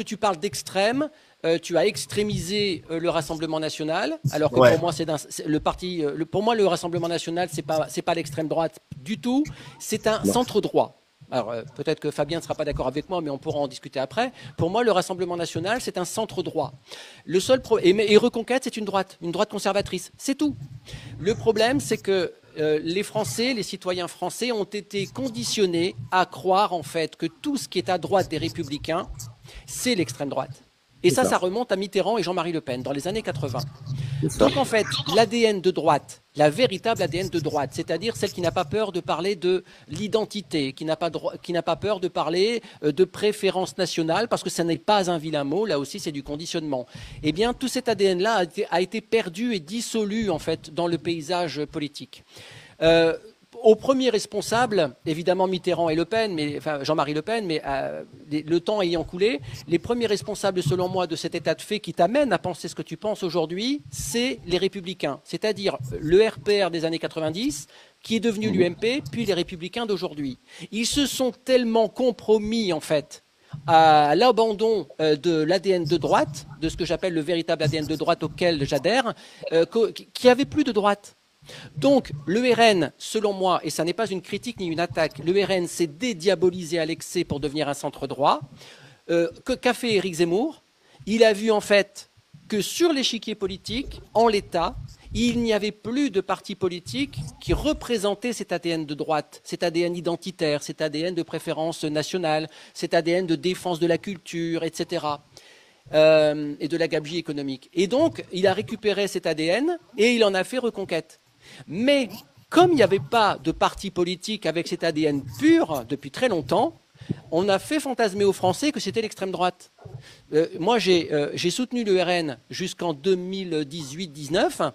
lorsque tu parles d'extrême, tu as extrémisé le Rassemblement national, alors que Ouais. pour moi, pour moi, le Rassemblement national, c'est pas l'extrême droite du tout, c'est un Non. centre droit. Alors peut-être que Fabien ne sera pas d'accord avec moi, mais on pourra en discuter après. Pour moi, le Rassemblement national, c'est un centre droit. Et Reconquête, c'est une droite conservatrice. C'est tout. Le problème, c'est que les Français, les citoyens français ont été conditionnés à croire en fait que tout ce qui est à droite des Républicains, c'est l'extrême droite. Et C'est ça ça. remonte à Mitterrand et Jean-Marie Le Pen dans les années 80. C'est ça. Donc en fait, l'ADN de droite, la véritable ADN de droite, c'est-à-dire celle qui n'a pas peur de parler de l'identité, qui n'a pas peur de parler de préférence nationale, parce que ça n'est pas un vilain mot, là aussi c'est du conditionnement. Eh bien, tout cet ADN-là a été perdu et dissolu en fait dans le paysage politique. Au premier responsable, évidemment Mitterrand et Le Pen, enfin Jean-Marie Le Pen, mais le temps ayant coulé, les premiers responsables, selon moi, de cet état de fait qui t'amène à penser ce que tu penses aujourd'hui, c'est les Républicains, c'est-à-dire le RPR des années 90, qui est devenu l'UMP, puis les Républicains d'aujourd'hui. Ils se sont tellement compromis, en fait, à l'abandon de l'ADN de droite, de ce que j'appelle le véritable ADN de droite auquel j'adhère, qu'il n'y avait plus de droite. Donc, le RN, selon moi, et ça n'est pas une critique ni une attaque, le RN s'est dédiabolisé à l'excès pour devenir un centre droit. Qu'a fait Éric Zemmour? Il a vu en fait que sur l'échiquier politique, en l'état, il n'y avait plus de parti politique qui représentait cet ADN de droite, cet ADN identitaire, cet ADN de préférence nationale, cet ADN de défense de la culture, etc. Et de la gabegie économique. Et donc, il a récupéré cet ADN et il en a fait Reconquête. Mais comme il n'y avait pas de parti politique avec cet ADN pur depuis très longtemps, on a fait fantasmer aux Français que c'était l'extrême droite. Moi, j'ai soutenu le RN jusqu'en 2018-19.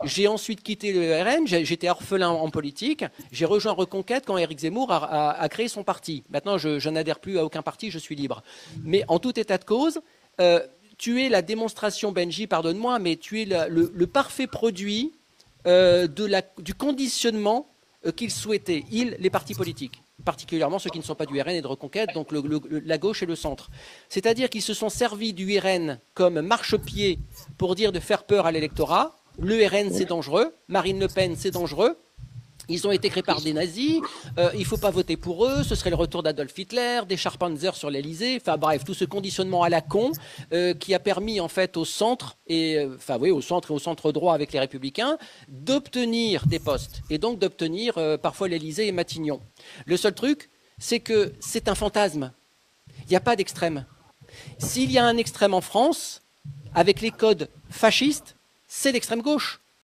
J'ai ensuite quitté le RN. J'étais orphelin en politique. J'ai rejoint Reconquête quand Éric Zemmour a créé son parti. Maintenant, je n'adhère plus à aucun parti, je suis libre. Mais en tout état de cause, tu es la démonstration, Benji, pardonne-moi, mais tu es le parfait produit du conditionnement qu'ils souhaitaient, les partis politiques, particulièrement ceux qui ne sont pas du RN et de Reconquête, donc la gauche et le centre. C'est-à-dire qu'ils se sont servis du RN comme marchepied pour dire de faire peur à l'électorat. Le RN, c'est dangereux. Marine Le Pen, c'est dangereux. Ils ont été créés par des nazis, il ne faut pas voter pour eux, ce serait le retour d'Adolf Hitler, des Scharpanzer sur l'Elysée, enfin bref, tout ce conditionnement à la con qui a permis en fait au centre, au centre et au centre droit avec les Républicains, d'obtenir des postes, et donc d'obtenir parfois l'Elysée et Matignon. Le seul truc, c'est que c'est un fantasme, il n'y a pas d'extrême. S'il y a un extrême en France, avec les codes fascistes, c'est l'extrême gauche.